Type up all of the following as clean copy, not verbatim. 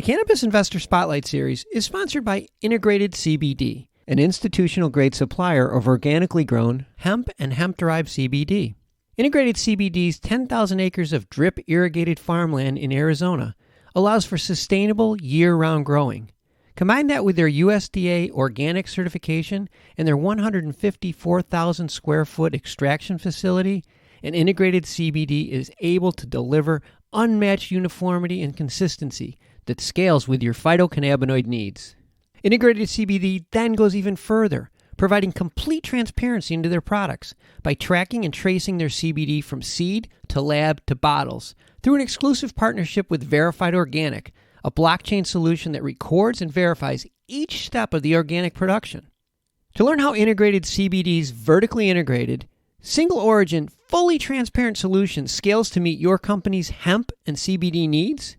The Cannabis Investor Spotlight Series is sponsored by Integrated CBD, an institutional-grade supplier of organically grown hemp and hemp-derived CBD. Integrated CBD's 10,000 acres of drip-irrigated farmland in Arizona allows for sustainable year-round growing. Combine that with their USDA organic certification and their 154,000 square foot extraction facility, and Integrated CBD is able to deliver unmatched uniformity and consistency that scales with your phytocannabinoid needs. Integrated CBD then goes even further, providing complete transparency into their products by tracking and tracing their CBD from seed to lab to bottles through an exclusive partnership with Verified Organic, a blockchain solution that records and verifies each step of the organic production. To learn how Integrated CBD's vertically integrated, single origin, fully transparent solution scales to meet your company's hemp and CBD needs,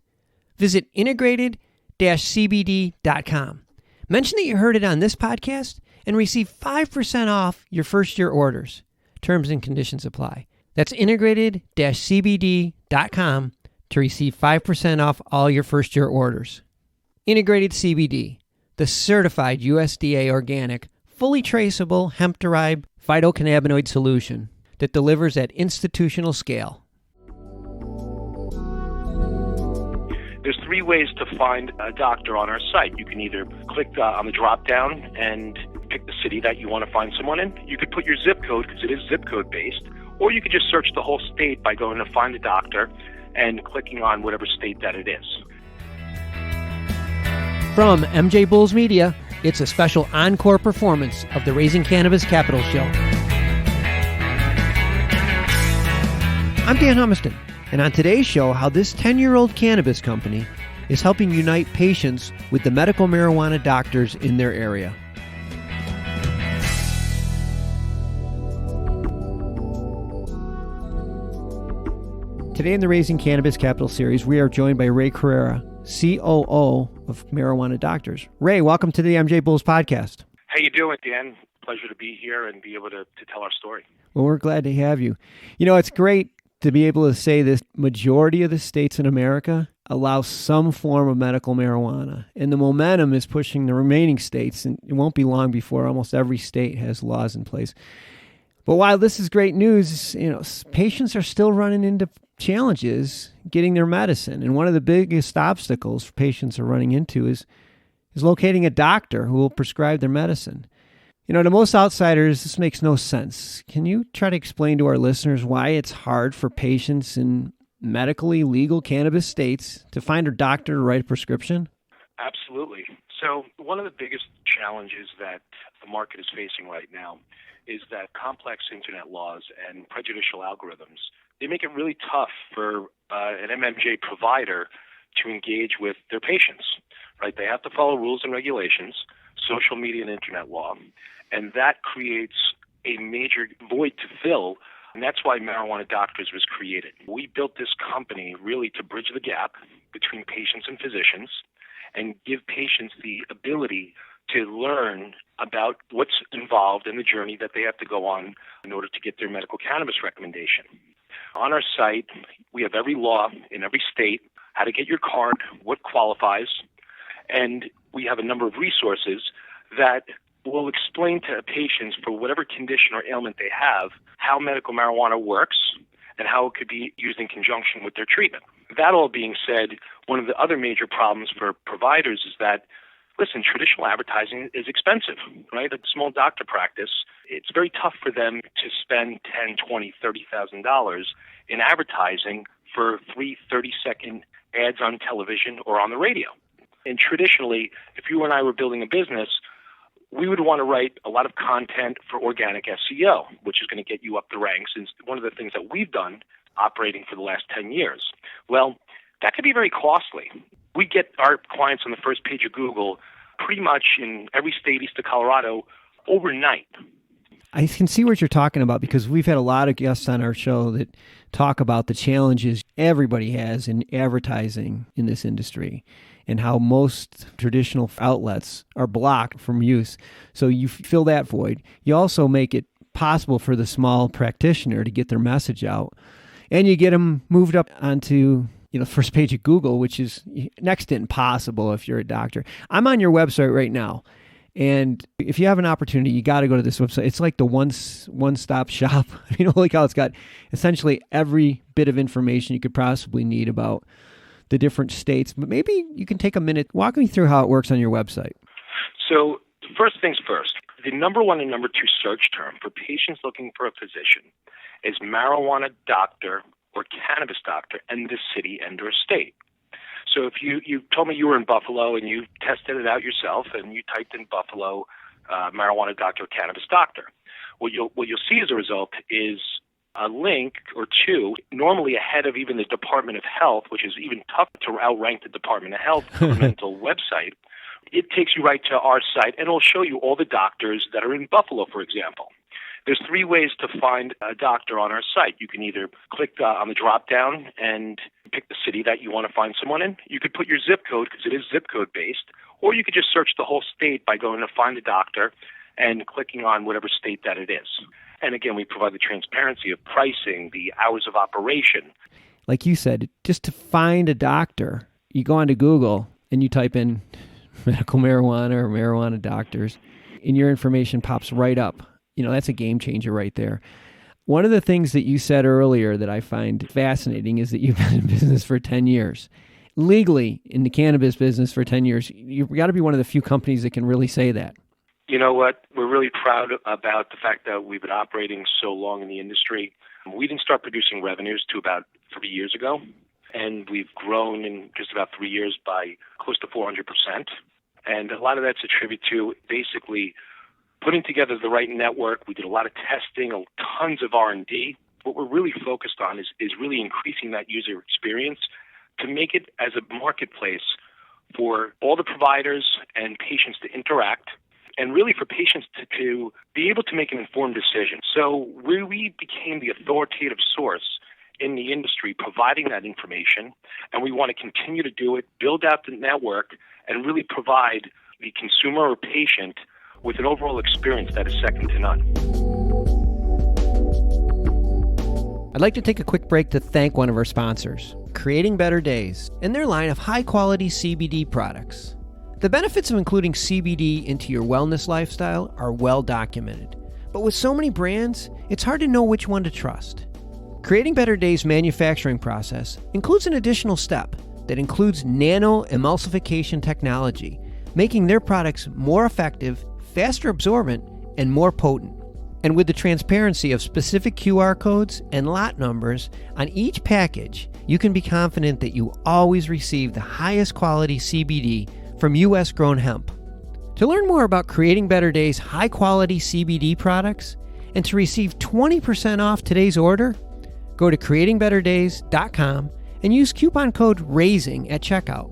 visit integrated-cbd.com. Mention that you heard it on this podcast and receive 5% off your first year orders. Terms and conditions apply. That's integrated-cbd.com to receive 5% off all your first year orders. Integrated CBD, the certified USDA organic, fully traceable hemp-derived phytocannabinoid solution that delivers at institutional scale. There's three ways to find a doctor on our site. You can either click on the drop-down and pick the city that you want to find someone in. You could put your zip code, because it is zip code based, or you could just search the whole state by going to find a doctor and clicking on whatever state that it is. From MJBulls Media, it's a special encore performance of the Raising Cannabis Capital show. I'm Dan Humiston, and on today's show, how this 10-year-old cannabis company is helping unite patients with the medical marijuana doctors in their area. Today in the Raising Cannabis Capital series, we are joined by Ray Correa, COO of Marijuana Doctors. Ray, welcome to the MJBulls podcast. How you doing, Dan? Pleasure to be here and be able to tell our story. Well, we're glad to have you. You know, it's great to be able to say this majority of the states in America allow some form of medical marijuana, and the momentum is pushing the remaining states, and it won't be long before almost every state has laws in place. But while this is great news, you know, patients are still running into challenges getting their medicine. And one of the biggest obstacles patients are running into is locating a doctor who will prescribe their medicine. You know, to most outsiders, this makes no sense. Can you try to explain to our listeners why it's hard for patients in medically legal cannabis states to find a doctor to write a prescription? Absolutely. So one of the biggest challenges that the market is facing right now is that complex internet laws and prejudicial algorithms, they make it really tough for an MMJ provider to engage with their patients, right? They have to follow rules and regulations, social media and internet law, and that creates a major void to fill, and that's why Marijuana Doctors was created. We built this company really to bridge the gap between patients and physicians and give patients the ability to learn about what's involved in the journey that they have to go on in order to get their medical cannabis recommendation. On our site, we have every law in every state, how to get your card, what qualifies, and we have a number of resources that will explain to patients for whatever condition or ailment they have how medical marijuana works and how it could be used in conjunction with their treatment. That all being said, one of the other major problems for providers is that, listen, traditional advertising is expensive, right? A small doctor practice, it's very tough for them to spend $10,000, $20,000, $30,000 in advertising for 3 30-second ads on television or on the radio. And traditionally, if you and I were building a business, we would want to write a lot of content for organic SEO, which is going to get you up the ranks. And one of the things that we've done operating for the last 10 years. Well, that could be very costly. We get our clients on the first page of Google pretty much in every state east of Colorado overnight. I can see what you're talking about because we've had a lot of guests on our show that talk about the challenges everybody has in advertising in this industry and how most traditional outlets are blocked from use. So you fill that void. You also make it possible for the small practitioner to get their message out. And you get them moved up onto first page of Google, which is next to impossible if you're a doctor. I'm on your website right now. And if you have an opportunity, you got to go to this website. It's like the one-stop shop. Like how it's got essentially every bit of information you could possibly need about the different states. But maybe you can take a minute, walk me through how it works on your website. So first things first, the number one and number two search term for patients looking for a physician is marijuana doctor or cannabis doctor in the city and or state. So if you told me you were in Buffalo and you tested it out yourself and you typed in Buffalo marijuana doctor or cannabis doctor, what you'll see as a result is a link or two, normally ahead of even the Department of Health, which is even tough to outrank the Department of Health governmental website. It takes you right to our site and it'll show you all the doctors that are in Buffalo, for example. There's three ways to find a doctor on our site. You can either click on the drop-down and pick the city that you want to find someone in. You could put your zip code because it is zip code based, or you could just search the whole state by going to find a doctor and clicking on whatever state that it is. And again, we provide the transparency of pricing, the hours of operation. Like you said, just to find a doctor, you go onto Google and you type in medical marijuana or marijuana doctors, and your information pops right up. That's a game changer right there. One of the things that you said earlier that I find fascinating is that you've been in business for 10 years. Legally, in the cannabis business for 10 years, you've got to be one of the few companies that can really say that. You know what? We're really proud about the fact that we've been operating so long in the industry. We didn't start producing revenues to about 3 years ago, and we've grown in just about 3 years by close to 400%. And a lot of that's attributed to basically putting together the right network. We did a lot of testing, tons of R&D. What we're really focused on is really increasing that user experience to make it as a marketplace for all the providers and patients to interact, and really for patients to be able to make an informed decision. So we became the authoritative source in the industry providing that information, and we want to continue to do it, build out the network, and really provide the consumer or patient with an overall experience that is second to none. I'd like to take a quick break to thank one of our sponsors, Creating Better Days, and their line of high-quality CBD products. The benefits of including CBD into your wellness lifestyle are well documented, but with so many brands, it's hard to know which one to trust. Creating Better Days' manufacturing process includes an additional step that includes nano-emulsification technology, making their products more effective, faster absorbent, and more potent. And with the transparency of specific QR codes and lot numbers on each package, you can be confident that you always receive the highest quality CBD from U.S.-grown hemp. To learn more about Creating Better Days' high-quality CBD products and to receive 20% off today's order, go to creatingbetterdays.com and use coupon code RAISING at checkout.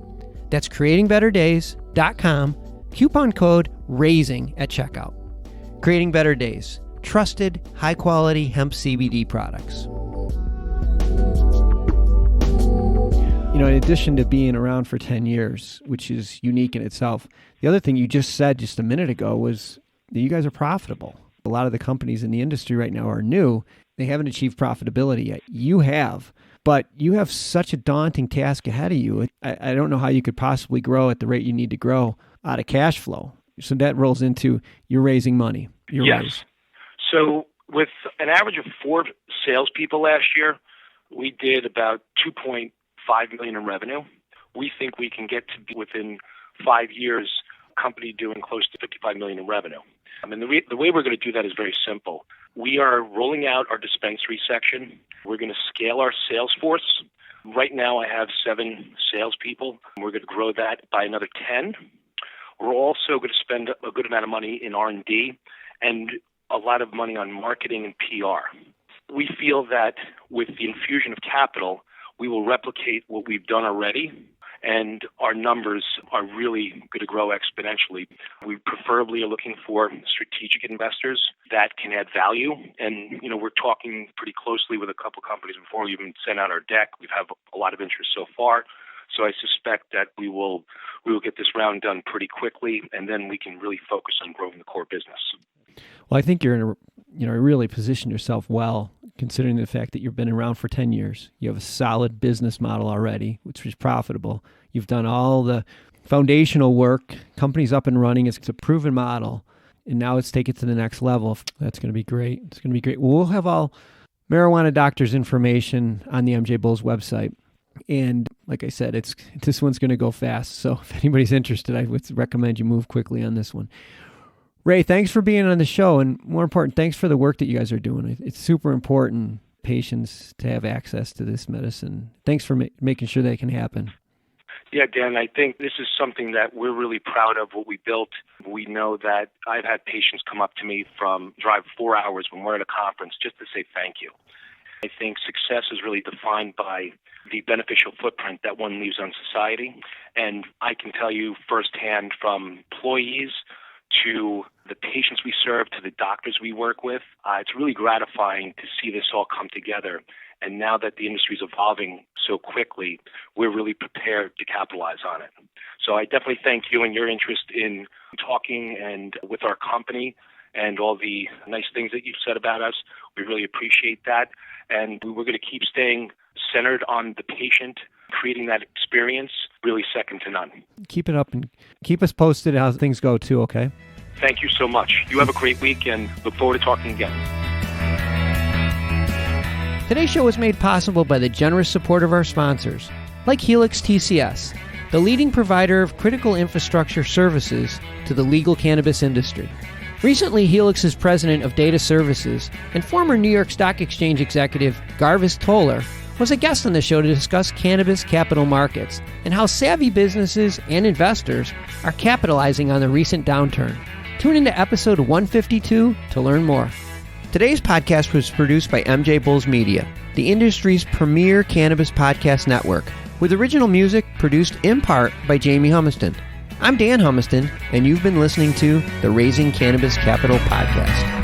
That's creatingbetterdays.com, coupon code RAISING at checkout. Creating Better Days, trusted, high-quality hemp CBD products. In addition to being around for 10 years, which is unique in itself, the other thing you just said just a minute ago was that you guys are profitable. A lot of the companies in the industry right now are new. They haven't achieved profitability yet. You have, but you have such a daunting task ahead of you. I don't know how you could possibly grow at the rate you need to grow out of cash flow. So that rolls into you're raising money. Yes. So with an average of 4 salespeople last year, we did about $2.5 million in revenue. We think we can get to be within 5 years, a company doing close to $55 million in revenue. And the way we're going to do that is very simple. We are rolling out our dispensary section. We're going to scale our sales force. Right now I have 7 salespeople. We're going to grow that by another 10. We're also going to spend a good amount of money in R&D and a lot of money on marketing and PR. We feel that with the infusion of capital, we will replicate what we've done already, and our numbers are really going to grow exponentially. We preferably are looking for strategic investors that can add value, and we're talking pretty closely with a couple companies before we even sent out our deck. We've had a lot of interest so far. So I suspect that we will get this round done pretty quickly, and then we can really focus on growing the core business. Well, I think you're in a really positioned yourself well, considering the fact that you've been around for 10 years. You have a solid business model already, which is profitable. You've done all the foundational work, company's up and running. It's a proven model. And now let's take it to the next level. That's going to be great. It's going to be great. We'll have all Marijuana Doctor's information on the MJBulls website. And like I said, this one's going to go fast. So if anybody's interested, I would recommend you move quickly on this one. Ray, thanks for being on the show. And more important, thanks for the work that you guys are doing. It's super important, patients, to have access to this medicine. Thanks for making sure that can happen. Yeah, Dan, I think this is something that we're really proud of, what we built. We know that I've had patients come up to me drive 4 hours when we're at a conference just to say thank you. I think success is really defined by the beneficial footprint that one leaves on society. And I can tell you firsthand, from employees to the patients we serve, to the doctors we work with, it's really gratifying to see this all come together. And now that the industry is evolving so quickly, we're really prepared to capitalize on it. So I definitely thank you and your interest in talking and with our company and all the nice things that you've said about us. We really appreciate that. And we're going to keep staying centered on the patient, creating that experience really second to none. Keep it up and keep us posted how things go too, okay? Thank you so much. You have a great week and look forward to talking again. Today's show was made possible by the generous support of our sponsors, like Helix TCS, the leading provider of critical infrastructure services to the legal cannabis industry. Recently, Helix's president of data services and former New York Stock Exchange executive Garvis Toller was a guest on the show to discuss cannabis capital markets and how savvy businesses and investors are capitalizing on the recent downturn. Tune into episode 152 to learn more. Today's podcast was produced by MJBulls Media, the industry's premier cannabis podcast network, with original music produced in part by Jamie Humiston. I'm Dan Humiston, and you've been listening to the Raising Cannabis Capital podcast.